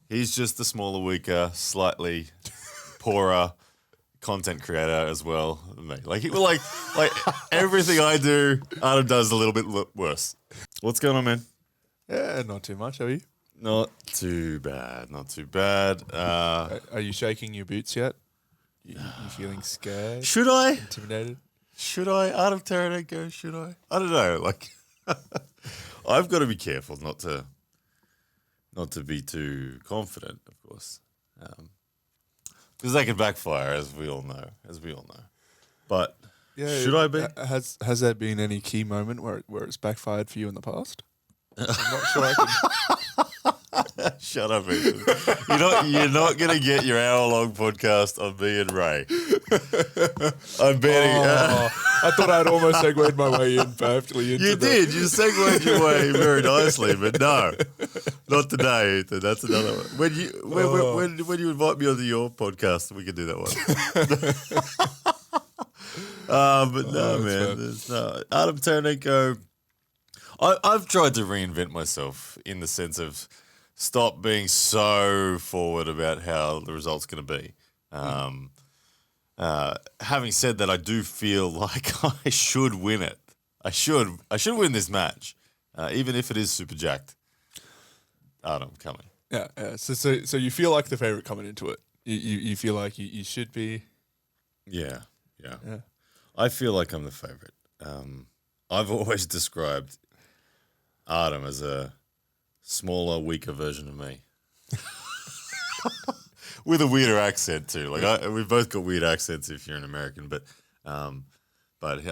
He's just the smaller, weaker, slightly poorer content creator as well than me. Like everything I do, Artem does a little bit worse. What's going on, man? Yeah, not too much, are you? Not too bad. Not too bad. Are you shaking your boots yet? You feeling scared? Should I? Intimidated? Should I? Artem Taranenko, should I? I don't know. Like, I've got to be careful not to be too confident, of course, because that could backfire, as we all know. But should I be? Has there been any key moment where it's backfired for you in the past? I'm not sure I can. Shut up, Ethan. You're not going to get your hour-long podcast on me and Ray. I'm betting. I thought I'd almost segued my way in perfectly into You did. You segued your way very nicely, but no, not today, Ethan. That's another one. When you invite me onto your podcast, we can do that one. But no, man. There's no. Artem Taranenko. I've tried to reinvent myself in the sense of stop being so forward about how the result's going to be. Having said that, I do feel like I should win it. I should win this match, even if it is super jacked. Artem coming. Yeah. So you feel like the favorite coming into it. You feel like you should be. Yeah. I feel like I'm the favorite. I've always described Artem as a smaller, weaker version of me. With a weirder accent too. Like we've both got weird accents if you're an American, but I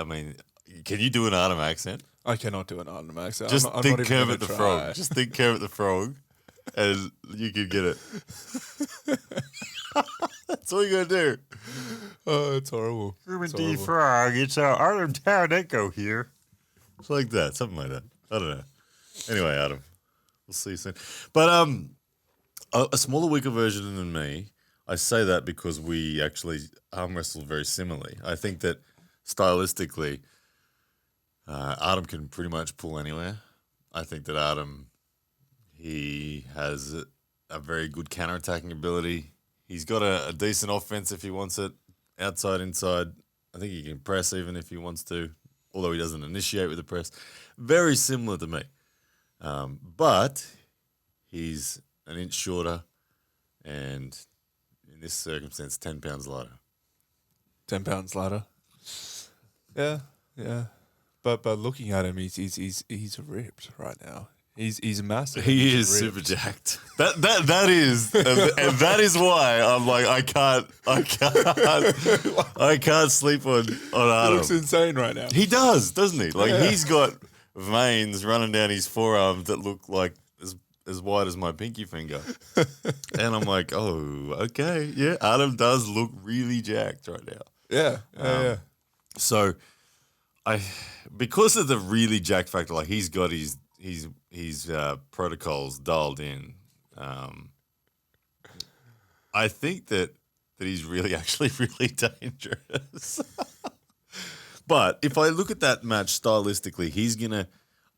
mean, can you do an Artem accent? I cannot do an Artem accent. Just I'm think not even Kermit the gonna Frog. try. Just think Kermit the Frog, and you can get it. That's all you gotta do. Oh, it's horrible. Kermit the Frog. It's Artem Taranenko here. It's like that, something like that. I don't know. Anyway, Artem, we'll see you soon. But a smaller, weaker version than me. I say that because we actually arm wrestle very similarly. I think that stylistically, Artem can pretty much pull anywhere. I think that Artem, he has a very good counterattacking ability. He's got a decent offense if he wants it, outside, inside. I think he can press even if he wants to, although he doesn't initiate with the press. Very similar to me. But he's an inch shorter and in this circumstance, 10 pounds lighter. 10 pounds lighter. Yeah. But looking at him, he's ripped right now. He's massive. He is super jacked. That is, and that is why I'm like I can't sleep on Artem. He looks insane right now. He does, doesn't he? Like he's got veins running down his forearms that look like as wide as my pinky finger. And I'm like, oh, okay. Yeah, Artem does look really jacked right now. Yeah. So because of the really jacked factor, like he's got his protocols dialed in. I think that he's really actually really dangerous. But if I look at that match stylistically,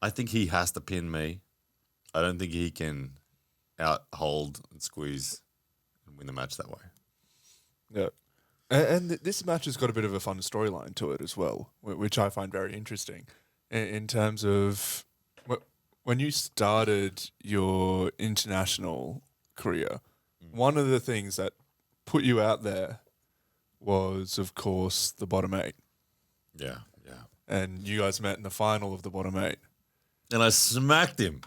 I think he has to pin me. I don't think he can hold and squeeze and win the match that way. Yeah. And this match has got a bit of a fun storyline to it as well, which I find very interesting in terms of when you started your international career, one of the things that put you out there was, of course, the bottom 8. Yeah. And you guys met in the final of the bottom 8. And I smacked him.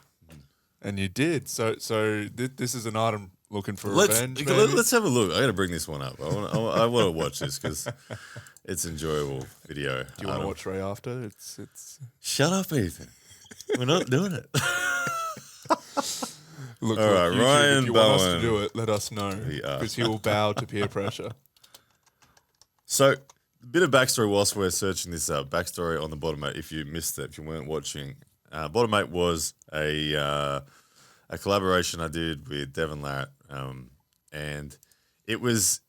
And you did. So this is an item looking for revenge. Let's have a look. I got to bring this one up. I want to watch this because it's enjoyable video. Do you want to watch Ray after? It's. Shut up, Ethan. We're not doing it. Look, all right, YouTube, Ryan if you Bowen. want us to do it, let us know because he will bow to peer pressure. So, a bit of backstory whilst we're searching this up. Backstory on the bottom 8. If you missed it, if you weren't watching, bottom 8 was a collaboration I did with Devon Larratt, and it was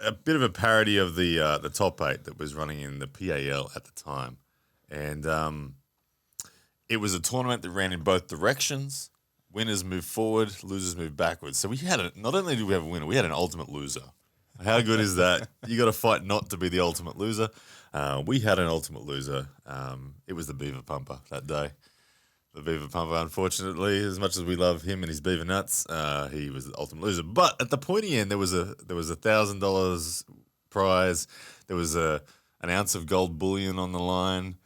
a bit of a parody of the top 8 that was running in the PAL at the time, and it was a tournament that ran in both directions, winners move forward, losers move backwards. So not only do we have a winner, we had an ultimate loser. How good is that? You got to fight not to be the ultimate loser. We had an ultimate loser. It was the Beaver Pumper that day. The Beaver Pumper, unfortunately, as much as we love him and his beaver nuts, he was the ultimate loser. But at the pointy end, there was $1,000 prize. There was an ounce of gold bullion on the line,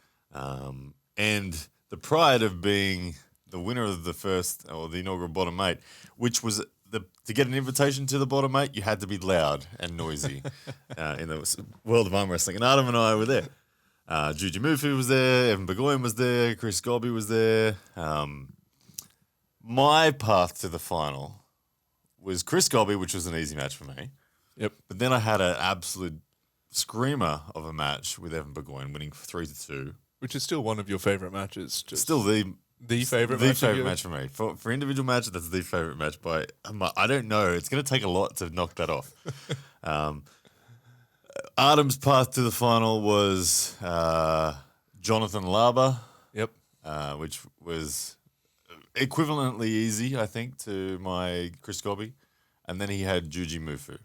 and the pride of being the winner of the inaugural bottom eight, which was to get an invitation to the bottom eight, you had to be loud and noisy in the world of arm wrestling. And Adam and I were there. Juji Mufu was there, Evan Burgoyne was there, Chris Golby was there. My path to the final was Chris Golby, which was an easy match for me. Yep. But then I had an absolute screamer of a match with Evan Burgoyne, winning 3-2. Which is still one of your favourite matches. Still the favourite the match. favourite match for me. For individual match, that's the favourite match. But I don't know. It's going to take a lot to knock that off. Artem's path to the final was Jonathan Laba. Yep. Which was equivalently easy, I think, to my Chris Golby. And then he had Juji Mufu,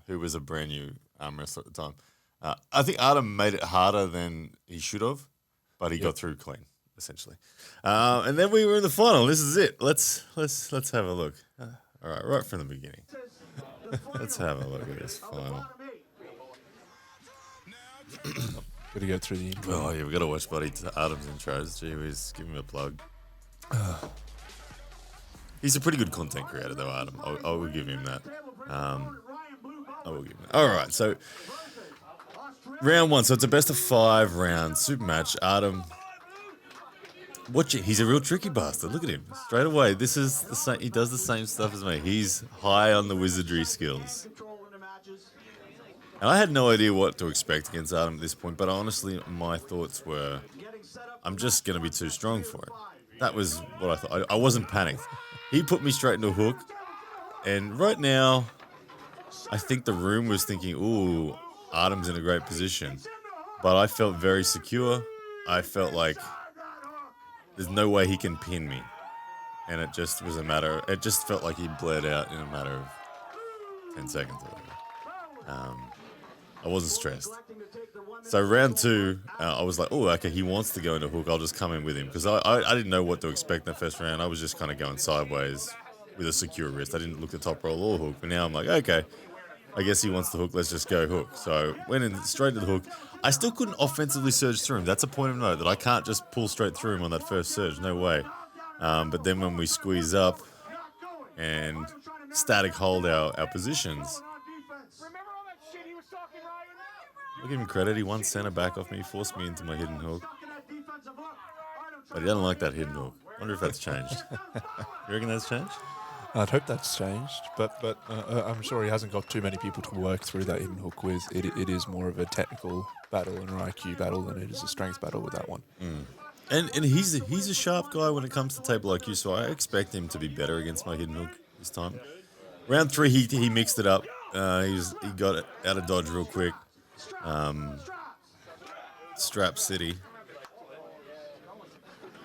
who was a brand new arm wrestler at the time. I think Artem made it harder than he should have, but he got through clean, essentially. And then we were in the final. This is it. Let's have a look. All right from the beginning. Let's have a look at this final. Got to go through the intro. Oh yeah, we got to watch Buddy Artem's intros. Gee whiz, give him a plug. He's a pretty good content creator, though, Artem. I will give him that. I will give him that. All right, so round one. So it's a best of 5 round super match. Artem, watch it. He's a real tricky bastard. Look at him straight away. This is the same. He does the same stuff as me. He's high on the wizardry skills. And I had no idea what to expect against Artem at this point, but honestly, my thoughts were, I'm just going to be too strong for it. That was what I thought. I wasn't panicked. He put me straight into a hook, and right now, I think the room was thinking, ooh, Artem's in a great position. But I felt very secure. I felt like there's no way he can pin me. And it just was it just felt like he bled out in a matter of 10 seconds or whatever. I wasn't stressed. So round 2, I was like, oh, okay, he wants to go into hook. I'll just come in with him. Because I didn't know what to expect in the first round. I was just kind of going sideways with a secure wrist. I didn't look at top roll or hook. But now I'm like, okay, I guess he wants the hook. Let's just go hook. So went in straight to the hook. I still couldn't offensively surge through him. That's a point of note, that I can't just pull straight through him on that first surge. No way. But then when we squeeze up and static hold our positions, I'll give him credit. He won center back off me. He forced me into my hidden hook. But he doesn't like that hidden hook. Wonder if that's changed. You reckon that's changed? I'd hope that's changed, but I'm sure he hasn't got too many people to work through that hidden hook with. It is more of a technical battle and an IQ battle than it is a strength battle with that one. And he's a sharp guy when it comes to table IQ, so I expect him to be better against my hidden hook this time. Round 3, he mixed it up. He got it out of dodge real quick. Strap City.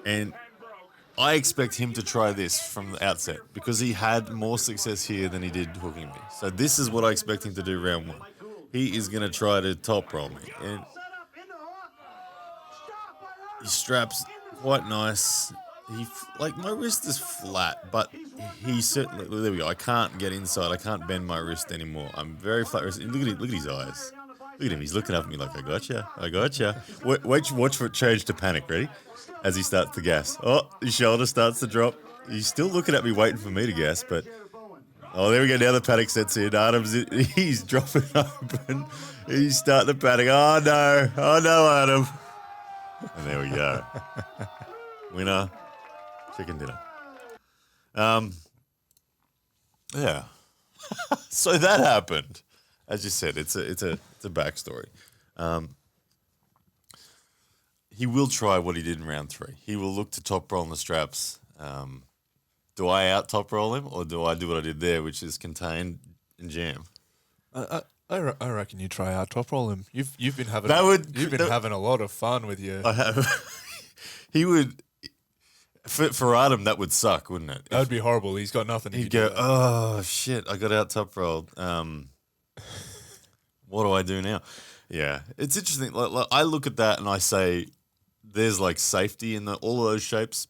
And I expect him to try this from the outset because he had more success here than he did hooking me. So this is what I expect him to do round 1. He is going to try to top roll me. And he straps quite nice. My wrist is flat, but he certainly, there we go. I can't get inside. I can't bend my wrist anymore. I'm very flat wristed. Look at his eyes. Look at him. He's looking up at me like, I gotcha. Watch for it change to panic. Ready? As he starts to gas. Oh, his shoulder starts to drop. He's still looking at me waiting for me to gas, but... Oh, there we go. Now the panic sets in. He's dropping open. He's starting to panic. Oh, no, Artem. And there we go. Winner. Chicken dinner. Yeah. So that happened. As you said, it's a backstory. He will try what he did in round 3. He will look to top roll on the straps. Do I out top roll him, or do I do what I did there, which is contain and jam? I reckon you try out top roll him. You've been having having a lot of fun with you. I have. He would. For Artem, that would suck, wouldn't it? That would be horrible. He's got nothing. He'd go, oh shit, I got out top rolled. What do I do now? Yeah, it's interesting. Like, I look at that and I say, there's like safety in all of those shapes.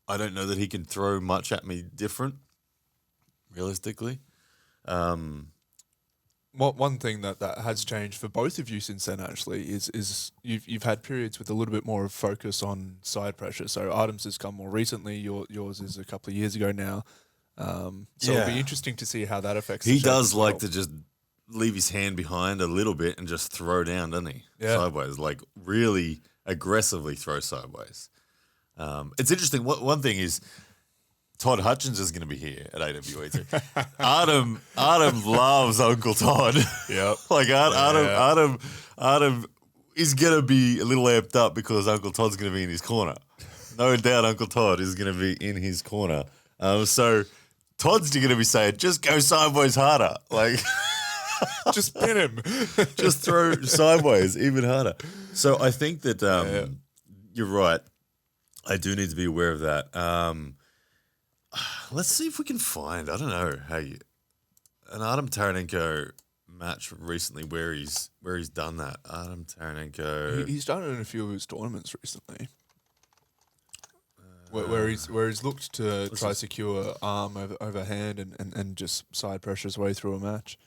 I don't know that he can throw much at me different, realistically. One thing that has changed for both of you since then actually is you've had periods with a little bit more of focus on side pressure. So Artem's has come more recently. Yours is a couple of years ago now. So it'll be interesting to see how that affects. He does like to just leave his hand behind a little bit and just throw down, doesn't he? Yeah. Sideways, like really aggressively throw sideways. It's interesting. One thing is Todd Hutchins is going to be here at AWE too. Artem loves Uncle Todd. Yep. Like Artem is going to be a little amped up because Uncle Todd's going to be in his corner. No doubt Uncle Todd is going to be in his corner. So Todd's going to be saying, just go sideways harder. Like, just pin him. Just throw sideways even harder. So I think that you're right. I do need to be aware of that. Let's see if we can find, I don't know, an Artem Taranenko match recently where he's done that. Artem Taranenko. He's done it in a few of his tournaments recently. Where he's looked to try secure arm over hand and just side pressure his way through a match.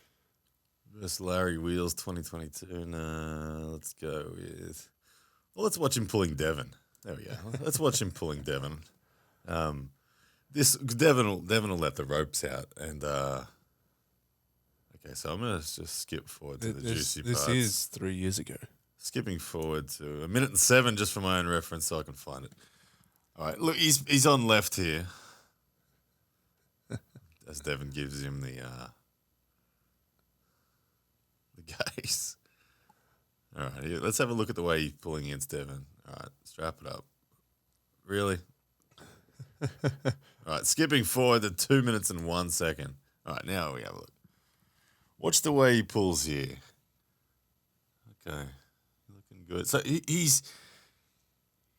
Versus Larry Wheels 2022. No, let's go with. Well, let's watch him pulling Devon. There we go. Let's watch him pulling Devon. This Devon will let the ropes out, and okay. So I'm gonna just skip forward to the juicy parts. This is 3 years ago. Skipping forward to 1:07 just for my own reference, so I can find it. All right, look, he's on left here, as Devon gives him the gaze. All right, let's have a look at the way he's pulling against Devon. All right, strap it up. Really? All right, skipping forward to 2 minutes and 1 second. All right, now we have a look. Watch the way he pulls here. Okay, looking good. So he's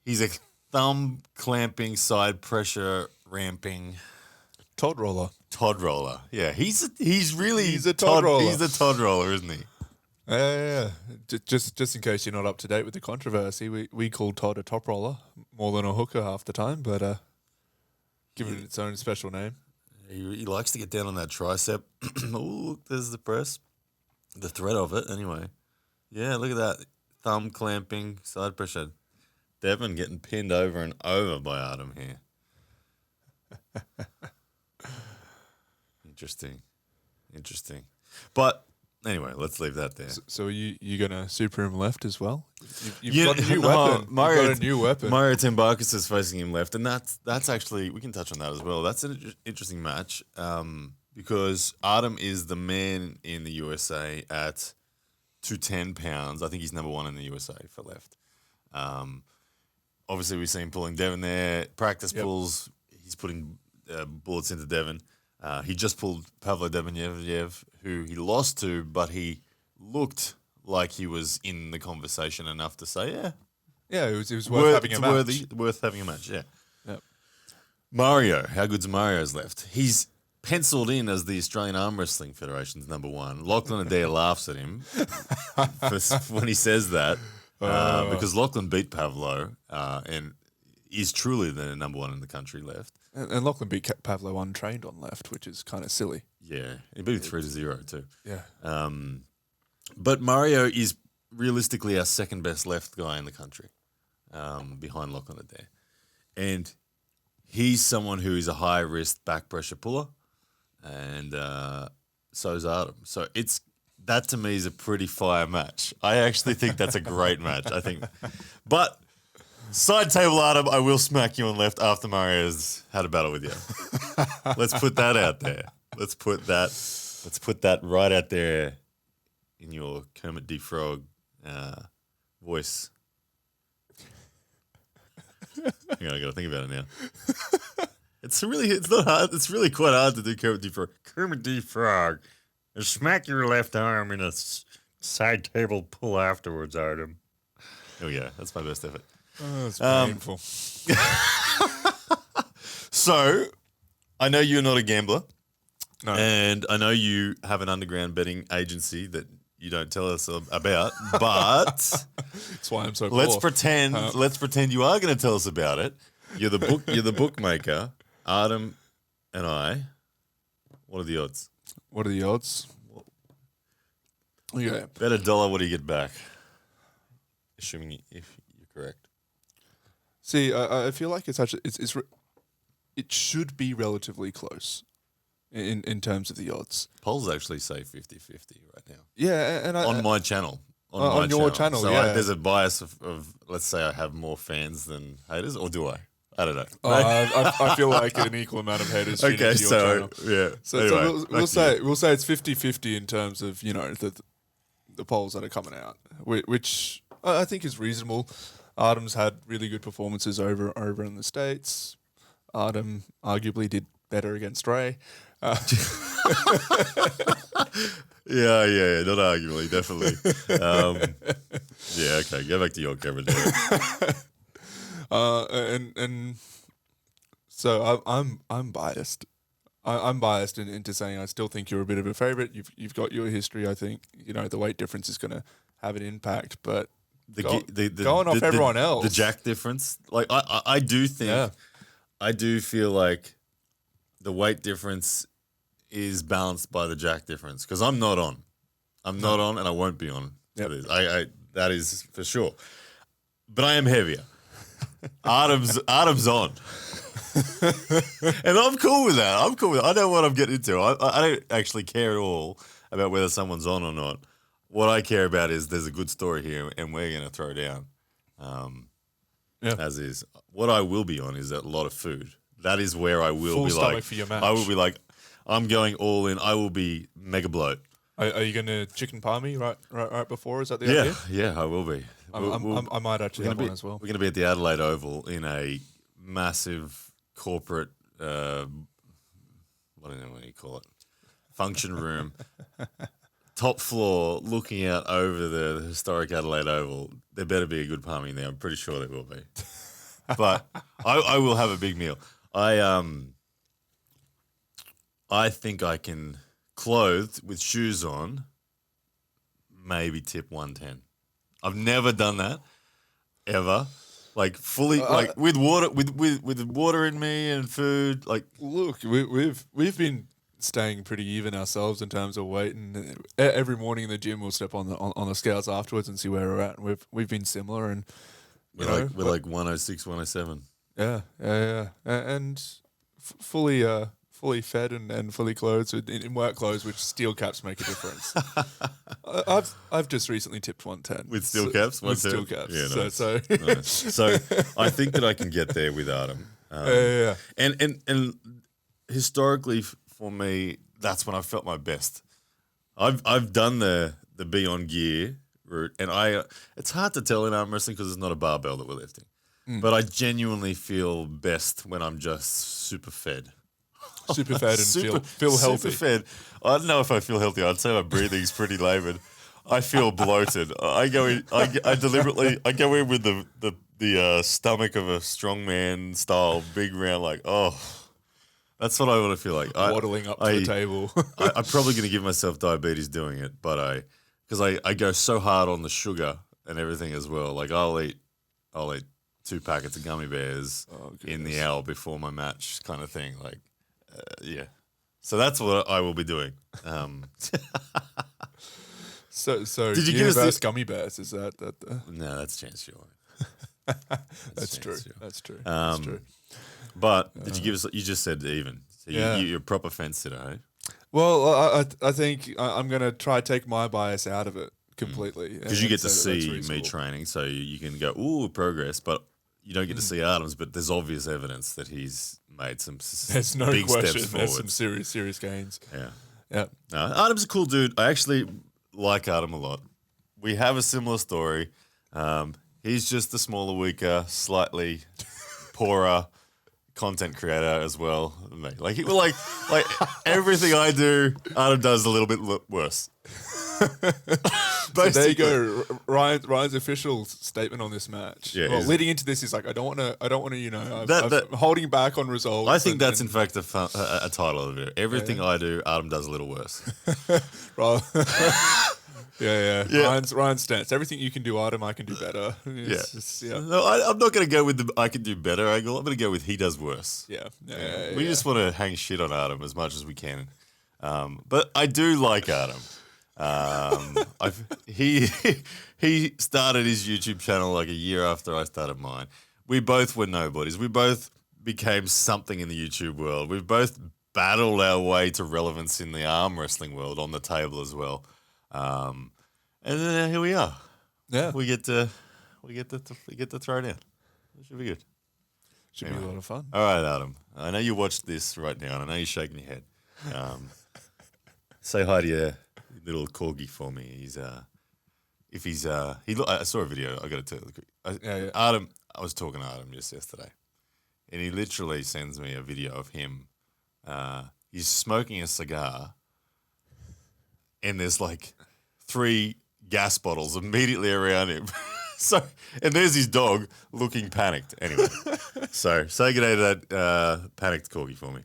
a thumb clamping, side pressure ramping Todd roller. Yeah, he's a Todd roller. He's a Todd roller, isn't he? Yeah. Just in case you're not up to date with the controversy, we call Todd a top roller more than a hooker half the time, but given it its own special name. He likes to get down on that tricep. Oh, look, there's the press. The thread of it, anyway. Yeah, look at that. Thumb clamping, side pressure. Devon getting pinned over and over by Artem here. Interesting. But anyway, let's leave that there. So are you going to super him left as well? You've got a new weapon. You've got a new weapon. Mario Timbakis is facing him left, and that's actually, we can touch on that as well. That's an interesting match because Artem is the man in the USA at 210 pounds. I think he's number one in the USA for left. Obviously, we've seen pulling Devon there. Practice pulls. He's putting bullets into Devon. He just pulled Pavlo Debenyev, who he lost to, but he looked like he was in the conversation enough to say, it was worth having a match. Worth having a match, yeah. Yep. Mario, how good's Mario's left? He's penciled in as the Australian Arm Wrestling Federation's number one. Lachlan Adair laughs at him when he says that because Lachlan beat Pavlo and is truly the number one in the country left. And Lachlan beat Pavlo untrained on left, which is kind of silly. Yeah, he beat 3-0 too. Yeah. But Mario is realistically our second best left guy in the country, behind Lachlan Adair. And he's someone who is a high risk back pressure puller, and so is Artem. So that to me is a pretty fire match. I actually think that's a great match. I think, but side table Artem, I will smack you on left after Mario's had a battle with you. Let's put that out there. Let's put that right out there in your Kermit D. Frog voice. Hang on, I gotta think about it now. It's not hard. It's really quite hard to do Kermit D. Frog. Kermit D. Frog. And smack your left arm in a side table pull afterwards, Artem. Oh yeah, that's my best effort. Oh, it's painful. So, I know you're not a gambler, No. and I know you have an underground betting agency that you don't tell us about, but That's why I'm so let's poor. pretend. Let's pretend you are going to tell us about it. You're the bookmaker. Artem and I. What are the odds? What are the odds? Yeah. Bet $1. What do you get back? Assuming if you're correct. See, I feel like it's actually it should be relatively close in terms of the odds. Polls actually say 50-50 right now. Yeah, and On my channel. On your channel, So yeah. there's a bias of, let's say I have more fans than haters, or do I? I don't know. I feel like an equal amount of haters tune Okay, into your so, channel. yeah. So, Anyway, we'll say it's 50-50 in terms of, the polls that are coming out, which I think is reasonable. Artem's had really good performances over in the States. Artem arguably did better against Ray. Yeah, not arguably, definitely. Yeah, okay, go back to your camera. And so I'm biased. I'm biased into saying I still think you're a bit of a favorite. You've got your history. I think the weight difference is going to have an impact, but going off everyone else, the jack difference. Like I do think, I do feel like the weight difference is balanced by the jack difference because I'm not on, and I won't be on. Yep. For this. I that is for sure. But I am heavier. Artem's on. And I'm cool with that. I know what I'm getting into. I don't actually care at all about whether someone's on or not. What I care about is there's a good story here and we're going to throw down. As is. What I will be on is a lot of food. That is where I will Full be stomach like, for your match. I will be like, I'm going all in. I will be mega bloat. Are you going to chicken palm me right before? Is that the idea? Yeah, I will be. I might actually have one as well. We're going to be at the Adelaide Oval in a massive corporate, I don't know what you call it, function room, top floor, looking out over the historic Adelaide Oval. There better be a good palmy in there. I'm pretty sure there will be. But I will have a big meal. I think I can, clothed with shoes on, maybe tip 110. I've never done that ever. Like fully, like with water, with water in me and food. Like, look, we've been staying pretty even ourselves in terms of weight, and every morning in the gym we'll step on the scales afterwards and see where we're at. And we've been similar, and we're like 106, 107. Yeah, and fully fed and fully clothed in work clothes, which steel caps make a difference. I've just recently tipped 110 with steel caps. With steel caps. Yeah, nice. So Nice. So I think that I can get there with Artem. Yeah. And historically for me, that's when I felt my best. I've done the be on gear route, and it's hard to tell in arm wrestling because it's not a barbell that we're lifting. But I genuinely feel best when I'm just super fed. Super fed and feel healthy. Super fed. I don't know if I feel healthy. I'd say my breathing's pretty laboured. I feel bloated. I go in. I deliberately. I go in with the stomach of a strongman style, big round. Like, oh, that's what I want to feel like. Waddling up to the table. I'm probably going to give myself diabetes doing it, but because I go so hard on the sugar and everything as well. Like I'll eat 2 packets of gummy bears in the hour before my match, kind of thing. Like. Yeah, so that's what I will be doing. So did you give us gummy bears? Is that No, that's Chance Shore. That's true. That's true. But did you give us? You just said even. So you're a proper fence sitter, eh? Well, I think I'm going to try take my bias out of it completely because you get to see me training, so you can go, ooh, progress, but you don't get to see Artem's. But there's obvious evidence that he's made some there's no big question. steps There's forward. some serious gains. Yeah. No, Artem's a cool dude. I actually like Artem a lot. We have a similar story. He's just a smaller, weaker, slightly poorer content creator as well. Like everything I do, Artem does a little bit worse. So there you go. Ryan's official statement on this match. Yeah, well, leading into this, he's like, I don't want to. I'm holding back on results. I think that's in fact a title of it. Everything I do, Artem does a little worse. Right. Yeah. Ryan's stance. Everything you can do, Artem, I can do better. No, I'm not going to go with the I can do better angle. I'm going to go with he does worse. We just want to hang shit on Artem as much as we can. But I do like Artem. He started his YouTube channel like a year after I started mine. We both were nobodies. We both became something in the YouTube world. We've both battled our way to relevance in the arm wrestling world on the table as well. And then here we are. Yeah, we get to throw down. It should be good. Should be a lot of fun. All right, Adam. I know you watched this right now, and I know you're shaking your head. Say hi to your little corgi for me. I saw a video. I got to tell you. Adam, I was talking to Adam just yesterday, and he literally sends me a video of him. He's smoking a cigar, and there's like 3 gas bottles immediately around him. And there's his dog looking panicked. Anyway, so say good day to that panicked corgi for me.